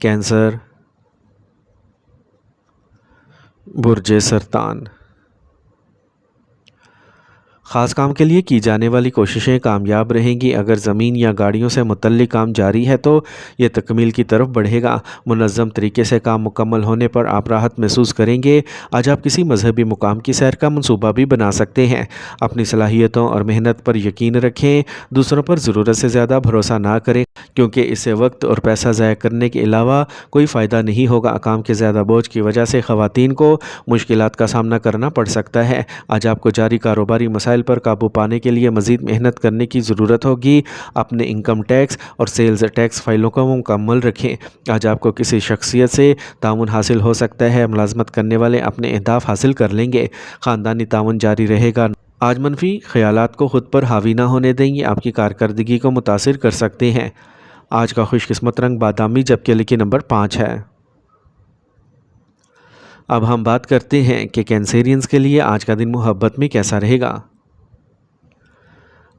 Cancer, برج سرطان۔ خاص کام کے لیے کی جانے والی کوششیں کامیاب رہیں گی۔ اگر زمین یا گاڑیوں سے متعلق کام جاری ہے تو یہ تکمیل کی طرف بڑھے گا۔ منظم طریقے سے کام مکمل ہونے پر آپ راحت محسوس کریں گے۔ آج آپ کسی مذہبی مقام کی سیر کا منصوبہ بھی بنا سکتے ہیں۔ اپنی صلاحیتوں اور محنت پر یقین رکھیں۔ دوسروں پر ضرورت سے زیادہ بھروسہ نہ کریں، کیونکہ اس سے وقت اور پیسہ ضائع کرنے کے علاوہ کوئی فائدہ نہیں ہوگا۔ کام کے زیادہ بوجھ کی وجہ سے خواتین کو مشکلات کا سامنا کرنا پڑ سکتا ہے۔ آج آپ کو جاری کاروباری مسائل پر قابو پانے کے لیے مزید محنت کرنے کی ضرورت ہوگی۔ اپنے انکم ٹیکس اور سیلز ٹیکس فائلوں کو مکمل رکھیں۔ آج آپ کو کسی شخصیت سے تعاون حاصل ہو سکتا ہے۔ ملازمت کرنے والے اپنے اہداف حاصل کر لیں گے۔ خاندانی تعاون جاری رہے گا۔ آج منفی خیالات کو خود پر حاوی نہ ہونے دیں گے، آپ کی کارکردگی کو متاثر کر سکتے ہیں۔ آج کا خوش قسمت رنگ بادامی، جبکہ لکی نمبر 5 ہے۔ اب ہم بات کرتے ہیں کہ کینسیرینز کے لیے آج کا دن محبت میں کیسا رہے گا۔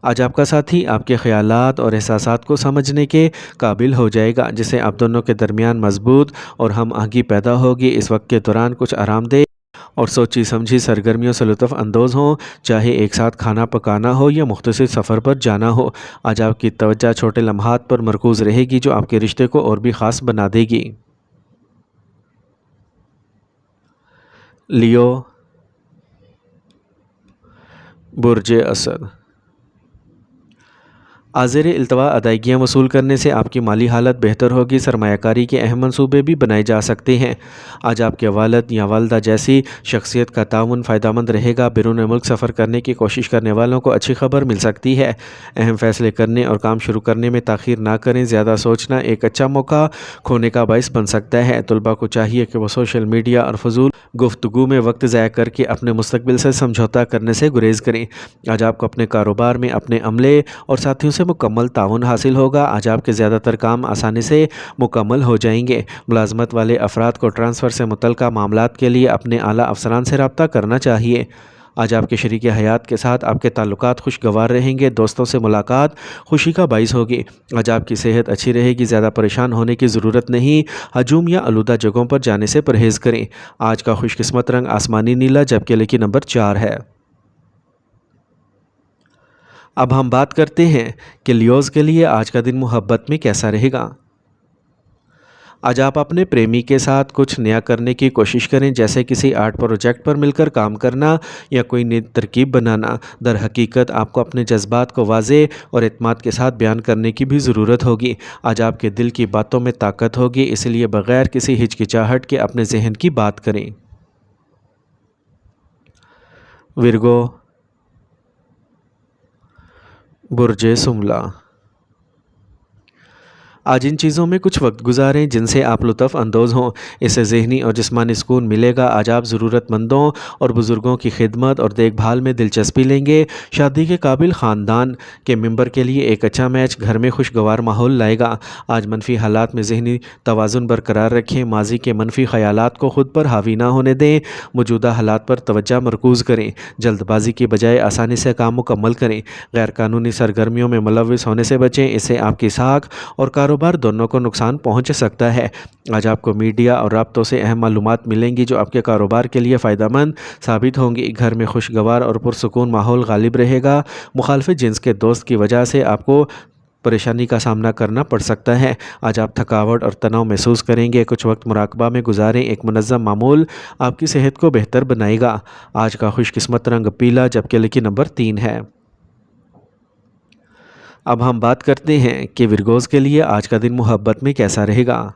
آج آپ کا ساتھی آپ کے خیالات اور احساسات کو سمجھنے کے قابل ہو جائے گا، جس سے آپ دونوں کے درمیان مضبوط اور ہم آہنگی پیدا ہوگی۔ اس وقت کے دوران کچھ آرام دہ اور سوچی سمجھی سرگرمیوں سے لطف اندوز ہوں، چاہے ایک ساتھ کھانا پکانا ہو یا مختصر سفر پر جانا ہو۔ آج آپ کی توجہ چھوٹے لمحات پر مرکوز رہے گی، جو آپ کے رشتے کو اور بھی خاص بنا دے گی۔ لیو، برج اسد۔ زیر التوا ادائیگیاں وصول کرنے سے آپ کی مالی حالت بہتر ہوگی۔ سرمایہ کاری کے اہم منصوبے بھی بنائے جا سکتے ہیں۔ آج آپ کے والد یا والدہ جیسی شخصیت کا تعاون فائدہ مند رہے گا۔ بیرون ملک سفر کرنے کی کوشش کرنے والوں کو اچھی خبر مل سکتی ہے۔ اہم فیصلے کرنے اور کام شروع کرنے میں تاخیر نہ کریں۔ زیادہ سوچنا ایک اچھا موقع کھونے کا باعث بن سکتا ہے۔ طلباء کو چاہیے کہ وہ سوشل میڈیا اور فضول گفتگو میں وقت ضائع کر کے اپنے مستقبل سے سمجھوتا کرنے سے گریز کریں۔ آج آپ کو اپنے کاروبار میں اپنے عملے اور ساتھیوں سے مکمل تعاون حاصل ہوگا۔ آج آپ کے زیادہ تر کام آسانی سے مکمل ہو جائیں گے۔ ملازمت والے افراد کو ٹرانسفر سے متعلقہ معاملات کے لیے اپنے اعلیٰ افسران سے رابطہ کرنا چاہیے۔ آج آپ کے شریک حیات کے ساتھ آپ کے تعلقات خوشگوار رہیں گے۔ دوستوں سے ملاقات خوشی کا باعث ہوگی۔ آج آپ کی صحت اچھی رہے گی۔ زیادہ پریشان ہونے کی ضرورت نہیں۔ ہجوم یا آلودہ جگہوں پر جانے سے پرہیز کریں۔ آج کا خوش قسمت رنگ آسمانی نیلا، جبکہ لکی نمبر 4 ہے۔ اب ہم بات کرتے ہیں کہ لیوز کے لیے آج کا دن محبت میں کیسا رہے گا۔ آج آپ اپنے پریمی کے ساتھ کچھ نیا کرنے کی کوشش کریں، جیسے کسی آرٹ پروجیکٹ پر مل کر کام کرنا یا کوئی نئی ترکیب بنانا۔ در حقیقت آپ کو اپنے جذبات کو واضح اور اعتماد کے ساتھ بیان کرنے کی بھی ضرورت ہوگی۔ آج آپ کے دل کی باتوں میں طاقت ہوگی، اس لیے بغیر کسی ہچکچاہٹ کے اپنے ذہن کی بات کریں۔ ورگو، برج سملا۔ آج ان چیزوں میں کچھ وقت گزاریں جن سے آپ لطف اندوز ہوں، اس سے ذہنی اور جسمانی سکون ملے گا۔ آج آپ ضرورت مندوں اور بزرگوں کی خدمت اور دیکھ بھال میں دلچسپی لیں گے۔ شادی کے قابل خاندان کے ممبر کے لیے ایک اچھا میچ گھر میں خوشگوار ماحول لائے گا۔ آج منفی حالات میں ذہنی توازن برقرار رکھیں۔ ماضی کے منفی خیالات کو خود پر حاوی نہ ہونے دیں۔ موجودہ حالات پر توجہ مرکوز کریں۔ جلد بازی کی بجائے آسانی سے کام مکمل کریں۔ غیر قانونی سرگرمیوں میں ملوث ہونے سے بچیں، اس سے آپ کی ساکھ اور کاروبار دونوں کو نقصان پہنچ سکتا ہے۔ آج آپ کو میڈیا اور رابطوں سے اہم معلومات ملیں گی، جو آپ کے کاروبار کے لیے فائدہ مند ثابت ہوں گی۔ گھر میں خوشگوار اور پرسکون ماحول غالب رہے گا۔ مخالف جنس کے دوست کی وجہ سے آپ کو پریشانی کا سامنا کرنا پڑ سکتا ہے۔ آج آپ تھکاوٹ اور تناؤ محسوس کریں گے۔ کچھ وقت مراقبہ میں گزاریں۔ ایک منظم معمول آپ کی صحت کو بہتر بنائے گا۔ آج کا خوش قسمت رنگ پیلا، جبکہ لکی نمبر 3 ہے۔ اب ہم بات کرتے ہیں کہ ورگوز کے لیے آج کا دن محبت میں کیسا رہے گا۔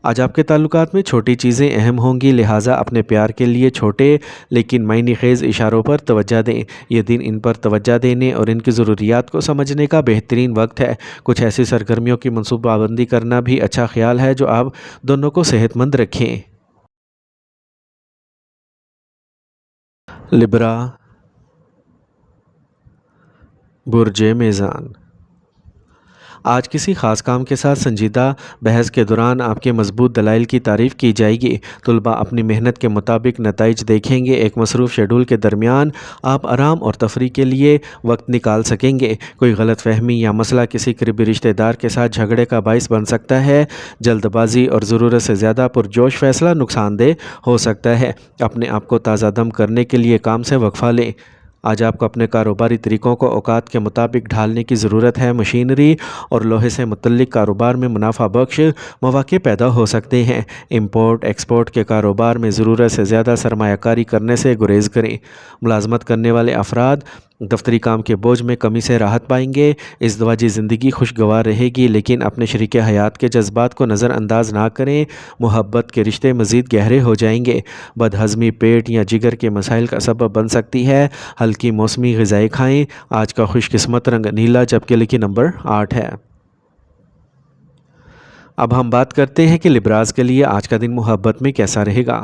آج آپ کے تعلقات میں چھوٹی چیزیں اہم ہوں گی، لہٰذا اپنے پیار کے لیے چھوٹے لیکن معنی خیز اشاروں پر توجہ دیں۔ یہ دن ان پر توجہ دینے اور ان کی ضروریات کو سمجھنے کا بہترین وقت ہے۔ کچھ ایسی سرگرمیوں کی منصوبہ بندی کرنا بھی اچھا خیال ہے جو آپ دونوں کو صحت مند رکھیں۔ لبرا، برج میزان۔ آج کسی خاص کام کے ساتھ سنجیدہ بحث کے دوران آپ کے مضبوط دلائل کی تعریف کی جائے گی۔ طلباء اپنی محنت کے مطابق نتائج دیکھیں گے۔ ایک مصروف شیڈول کے درمیان آپ آرام اور تفریح کے لیے وقت نکال سکیں گے۔ کوئی غلط فہمی یا مسئلہ کسی قریبی رشتہ دار کے ساتھ جھگڑے کا باعث بن سکتا ہے۔ جلد بازی اور ضرورت سے زیادہ پرجوش فیصلہ نقصان دہ ہو سکتا ہے۔ اپنے آپ کو تازہ دم کرنے کے لیے کام سے وقفہ لیں۔ آج آپ کو اپنے کاروباری طریقوں کو اوقات کے مطابق ڈھالنے کی ضرورت ہے۔ مشینری اور لوہے سے متعلق کاروبار میں منافع بخش مواقع پیدا ہو سکتے ہیں۔ امپورٹ ایکسپورٹ کے کاروبار میں ضرورت سے زیادہ سرمایہ کاری کرنے سے گریز کریں۔ ملازمت کرنے والے افراد دفتری کام کے بوجھ میں کمی سے راحت پائیں گے۔ ازدواجی زندگی خوشگوار رہے گی، لیکن اپنے شریک حیات کے جذبات کو نظر انداز نہ کریں۔ محبت کے رشتے مزید گہرے ہو جائیں گے۔ بد ہضمی پیٹ یا جگر کے مسائل کا سبب بن سکتی ہے۔ ہلکی موسمی غذائیں کھائیں۔ آج کا خوش قسمت رنگ نیلا جبکہ لکی نمبر 8 ہے۔ اب ہم بات کرتے ہیں کہ لبراز کے لیے آج کا دن محبت میں کیسا رہے گا۔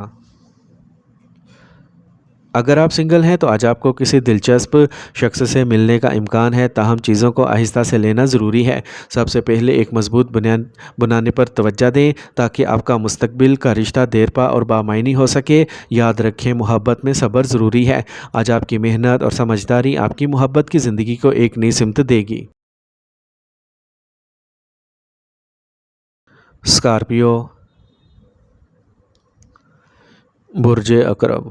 اگر آپ سنگل ہیں تو آج آپ کو کسی دلچسپ شخص سے ملنے کا امکان ہے، تاہم چیزوں کو آہستہ سے لینا ضروری ہے۔ سب سے پہلے ایک مضبوط بنیاد بنانے پر توجہ دیں تاکہ آپ کا مستقبل کا رشتہ دیرپا اور بامعنی ہو سکے۔ یاد رکھیں، محبت میں صبر ضروری ہے۔ آج آپ کی محنت اور سمجھداری آپ کی محبت کی زندگی کو ایک نئی سمت دے گی۔ اسکارپیو، برج عقرب۔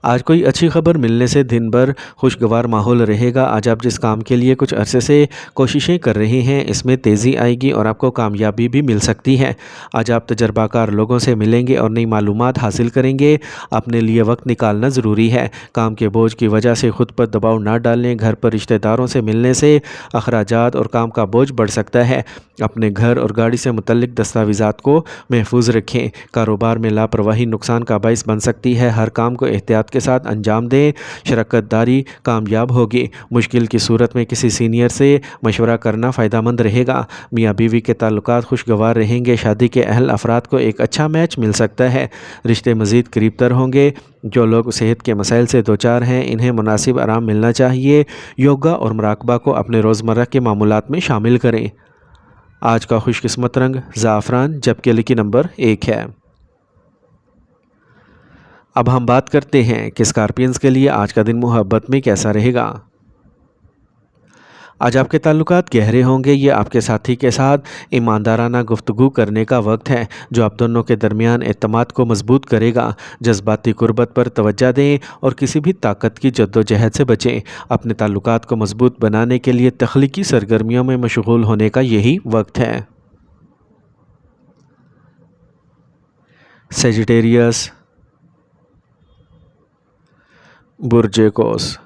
آج کوئی اچھی خبر ملنے سے دن بھر خوشگوار ماحول رہے گا۔ آج آپ جس کام کے لیے کچھ عرصے سے کوششیں کر رہے ہیں، اس میں تیزی آئے گی اور آپ کو کامیابی بھی مل سکتی ہے۔ آج آپ تجربہ کار لوگوں سے ملیں گے اور نئی معلومات حاصل کریں گے۔ اپنے لیے وقت نکالنا ضروری ہے۔ کام کے بوجھ کی وجہ سے خود پر دباؤ نہ ڈالیں۔ گھر پر رشتہ داروں سے ملنے سے اخراجات اور کام کا بوجھ بڑھ سکتا ہے۔ اپنے گھر اور گاڑی سے متعلق دستاویزات کو محفوظ رکھیں۔ کاروبار میں لاپرواہی نقصان کا باعث بن سکتی ہے۔ ہر کام کو احتیاط کے ساتھ انجام دیں۔ شراکت داری کامیاب ہوگی۔ مشکل کی صورت میں کسی سینئر سے مشورہ کرنا فائدہ مند رہے گا۔ میاں بیوی کے تعلقات خوشگوار رہیں گے۔ شادی کے اہل افراد کو ایک اچھا میچ مل سکتا ہے۔ رشتے مزید قریب تر ہوں گے۔ جو لوگ صحت کے مسائل سے دوچار ہیں، انہیں مناسب آرام ملنا چاہیے۔ یوگا اور مراقبہ کو اپنے روزمرہ کے معمولات میں شامل کریں۔ آج کا خوش قسمت رنگ زعفران جبکہ لکی نمبر 1 ہے۔ اب ہم بات کرتے ہیں کہ اسکارپینز کے لیے آج کا دن محبت میں کیسا رہے گا۔ آج آپ کے تعلقات گہرے ہوں گے۔ یہ آپ کے ساتھی کے ساتھ ایماندارانہ گفتگو کرنے کا وقت ہے، جو آپ دونوں کے درمیان اعتماد کو مضبوط کرے گا۔ جذباتی قربت پر توجہ دیں اور کسی بھی طاقت کی جدوجہد سے بچیں۔ اپنے تعلقات کو مضبوط بنانے کے لیے تخلیقی سرگرمیوں میں مشغول ہونے کا یہی وقت ہے۔ سیجیٹیریس، برج قوس۔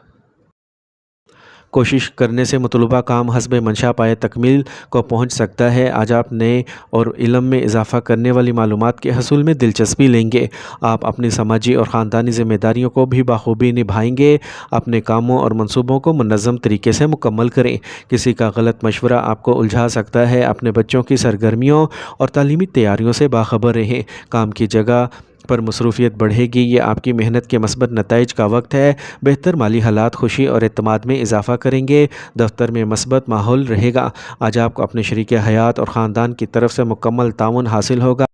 کوشش کرنے سے مطلوبہ کام حسب منشا پائے تکمیل کو پہنچ سکتا ہے۔ آج آپ نئے اور علم میں اضافہ کرنے والی معلومات کے حصول میں دلچسپی لیں گے۔ آپ اپنی سماجی اور خاندانی ذمہ داریوں کو بھی بخوبی نبھائیں گے۔ اپنے کاموں اور منصوبوں کو منظم طریقے سے مکمل کریں۔ کسی کا غلط مشورہ آپ کو الجھا سکتا ہے۔ اپنے بچوں کی سرگرمیوں اور تعلیمی تیاریوں سے باخبر رہیں۔ کام کی جگہ پر مصروفیت بڑھے گی۔ یہ آپ کی محنت کے مثبت نتائج کا وقت ہے۔ بہتر مالی حالات خوشی اور اعتماد میں اضافہ کریں گے۔ دفتر میں مثبت ماحول رہے گا۔ آج آپ کو اپنے شریک حیات اور خاندان کی طرف سے مکمل تعاون حاصل ہوگا۔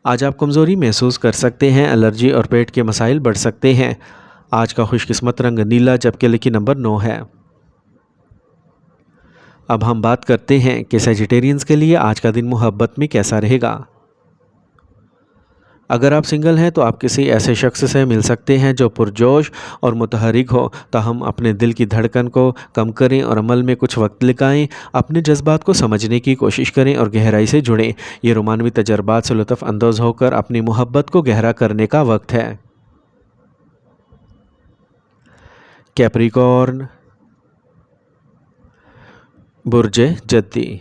آج آپ کمزوری محسوس کر سکتے ہیں۔ الرجی اور پیٹ کے مسائل بڑھ سکتے ہیں۔ آج کا خوش قسمت رنگ نیلا جبکہ لکی نمبر 9 ہے۔ اب ہم بات کرتے ہیں کہ سیجیٹیرینز کے لیے آج کا دن محبت میں کیسا رہے گا۔ اگر آپ سنگل ہیں تو آپ کسی ایسے شخص سے مل سکتے ہیں جو پرجوش اور متحرک ہو، تاہم اپنے دل کی دھڑکن کو کم کریں اور عمل میں کچھ وقت لگائیں۔ اپنے جذبات کو سمجھنے کی کوشش کریں اور گہرائی سے جڑیں۔ یہ رومانوی تجربات سے لطف اندوز ہو کر اپنی محبت کو گہرا کرنے کا وقت ہے۔ کیپریکارن، برج جدی۔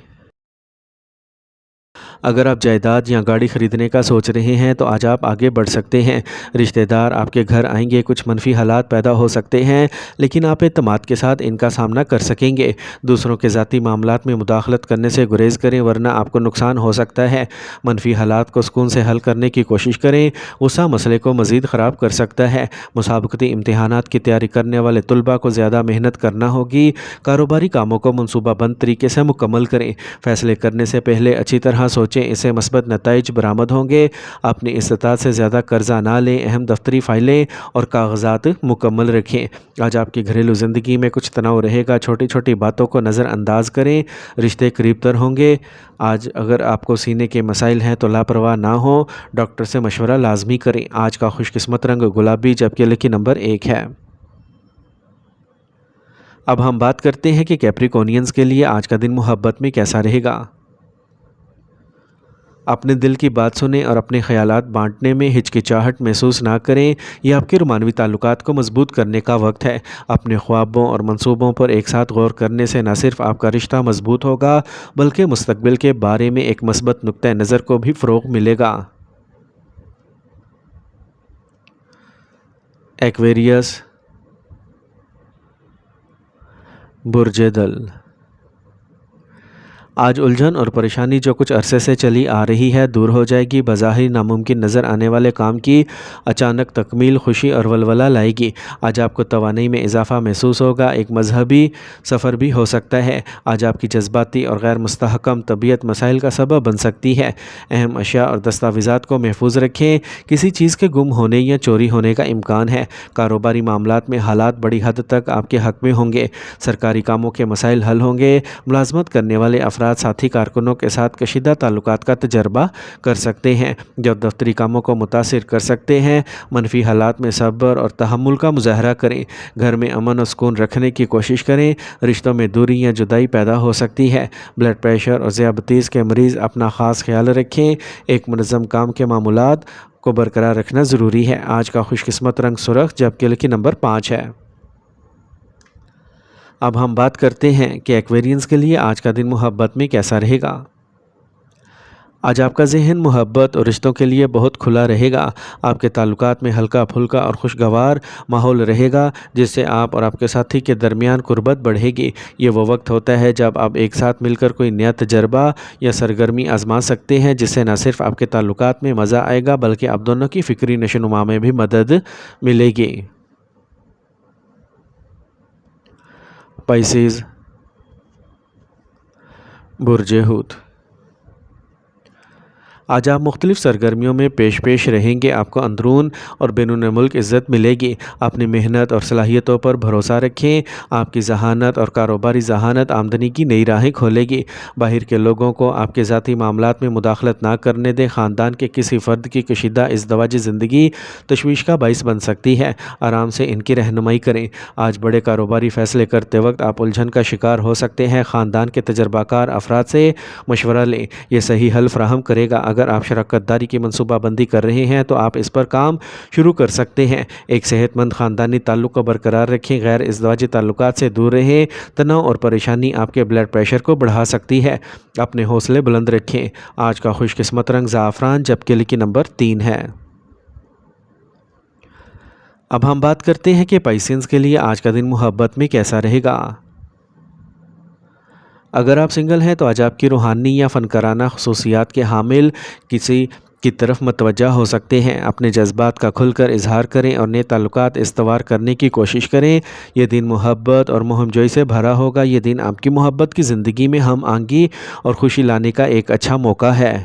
اگر آپ جائیداد یا گاڑی خریدنے کا سوچ رہے ہیں تو آج آپ آگے بڑھ سکتے ہیں۔ رشتہ دار آپ کے گھر آئیں گے، کچھ منفی حالات پیدا ہو سکتے ہیں لیکن آپ اعتماد کے ساتھ ان کا سامنا کر سکیں گے۔ دوسروں کے ذاتی معاملات میں مداخلت کرنے سے گریز کریں ورنہ آپ کو نقصان ہو سکتا ہے۔ منفی حالات کو سکون سے حل کرنے کی کوشش کریں، غصہ مسئلے کو مزید خراب کر سکتا ہے۔ مسابقتی امتحانات کی تیاری کرنے والے طلباء کو زیادہ محنت کرنا ہوگی۔ کاروباری کاموں کو منصوبہ بند طریقے سے مکمل کریں۔ فیصلے کرنے سے پہلے اچھی طرح سوچیں، اس سے مثبت نتائج برآمد ہوں گے۔ اپنی استطاعت سے زیادہ قرضہ نہ لیں، اہم دفتری فائلیں اور کاغذات مکمل رکھیں۔ آج آپ کی گھریلو زندگی میں کچھ تناؤ رہے گا، چھوٹی چھوٹی باتوں کو نظر انداز کریں، رشتے قریب تر ہوں گے۔ آج اگر آپ کو سینے کے مسائل ہیں تو لاپرواہ نہ ہوں، ڈاکٹر سے مشورہ لازمی کریں۔ آج کا خوش قسمت رنگ گلابی جبکہ لکی نمبر 1 ہے۔ اب ہم بات کرتے ہیں کہ کیپریکونینز کے لیے آج کا دن محبت میں کیسا رہے گا۔ اپنے دل کی بات سنیں اور اپنے خیالات بانٹنے میں ہچکچاہٹ محسوس نہ کریں۔ یہ آپ کے رومانوی تعلقات کو مضبوط کرنے کا وقت ہے۔ اپنے خوابوں اور منصوبوں پر ایک ساتھ غور کرنے سے نہ صرف آپ کا رشتہ مضبوط ہوگا بلکہ مستقبل کے بارے میں ایک مثبت نقطہ نظر کو بھی فروغ ملے گا۔ ایکویریس، برج دل۔ آج الجھن اور پریشانی جو کچھ عرصے سے چلی آ رہی ہے دور ہو جائے گی۔ بظاہر ناممکن نظر آنے والے کام کی اچانک تکمیل خوشی اور ولولہ لائے گی۔ آج آپ کو توانائی میں اضافہ محسوس ہوگا، ایک مذہبی سفر بھی ہو سکتا ہے۔ آج آپ کی جذباتی اور غیر مستحکم طبیعت مسائل کا سبب بن سکتی ہے۔ اہم اشیاء اور دستاویزات کو محفوظ رکھیں، کسی چیز کے گم ہونے یا چوری ہونے کا امکان ہے۔ کاروباری معاملات میں حالات بڑی حد تک آپ کے حق میں ہوں گے۔ سرکاری کاموں کے مسائل حل ہوں گے۔ ملازمت کرنے والے افراد ساتھی کارکنوں کے ساتھ کشیدہ تعلقات کا تجربہ کر سکتے ہیں جو دفتری کاموں کو متاثر کر سکتے ہیں۔ منفی حالات میں صبر اور تحمل کا مظاہرہ کریں۔ گھر میں امن و سکون رکھنے کی کوشش کریں۔ رشتوں میں دوری یا جدائی پیدا ہو سکتی ہے۔ بلڈ پریشر اور ذیابیطس کے مریض اپنا خاص خیال رکھیں۔ ایک منظم کام کے معمولات کو برقرار رکھنا ضروری ہے۔ آج کا خوش قسمت رنگ سرخ جبکہ لکی نمبر 5 ہے۔ اب ہم بات کرتے ہیں کہ ایکویرینز کے لیے آج کا دن محبت میں کیسا رہے گا۔ آج آپ کا ذہن محبت اور رشتوں کے لیے بہت کھلا رہے گا۔ آپ کے تعلقات میں ہلکا پھلکا اور خوشگوار ماحول رہے گا جس سے آپ اور آپ کے ساتھی کے درمیان قربت بڑھے گی۔ یہ وہ وقت ہوتا ہے جب آپ ایک ساتھ مل کر کوئی نیا تجربہ یا سرگرمی آزما سکتے ہیں جس سے نہ صرف آپ کے تعلقات میں مزہ آئے گا بلکہ آپ دونوں کی فکری نشوونما میں بھی مدد ملے گی۔ پائسیز، برج حوت۔ آج آپ مختلف سرگرمیوں میں پیش رہیں گے۔ آپ کو اندرون اور بیرون ملک عزت ملے گی۔ اپنی محنت اور صلاحیتوں پر بھروسہ رکھیں۔ آپ کی ذہانت اور کاروباری ذہانت آمدنی کی نئی راہیں کھولے گی۔ باہر کے لوگوں کو آپ کے ذاتی معاملات میں مداخلت نہ کرنے دیں۔ خاندان کے کسی فرد کی کشیدہ ازدواجی زندگی تشویش کا باعث بن سکتی ہے، آرام سے ان کی رہنمائی کریں۔ آج بڑے کاروباری فیصلے کرتے وقت آپ الجھن کا شکار ہو سکتے ہیں۔ خاندان کے تجربہ کار افراد سے مشورہ لیں، یہ صحیح حل فراہم کرے گا۔ اگر آپ شراکت داری کی منصوبہ بندی کر رہے ہیں تو آپ اس پر کام شروع کر سکتے ہیں۔ ایک صحت مند خاندانی تعلق کو برقرار رکھیں، غیر ازدواجی تعلقات سے دور رہیں۔ تناؤ اور پریشانی آپ کے بلڈ پریشر کو بڑھا سکتی ہے، اپنے حوصلے بلند رکھیں۔ آج کا خوش قسمت رنگ زعفران جبکہ لکی نمبر 3 ہے۔ اب ہم بات کرتے ہیں کہ پائسینز کے لیے آج کا دن محبت میں کیسا رہے گا۔ اگر آپ سنگل ہیں تو آج آپ کی روحانی یا فنکارانہ خصوصیات کے حامل کسی کی طرف متوجہ ہو سکتے ہیں۔ اپنے جذبات کا کھل کر اظہار کریں اور نئے تعلقات استوار کرنے کی کوشش کریں۔ یہ دن محبت اور مہم جوئی سے بھرا ہوگا۔ یہ دن آپ کی محبت کی زندگی میں ہم آہنگی اور خوشی لانے کا ایک اچھا موقع ہے۔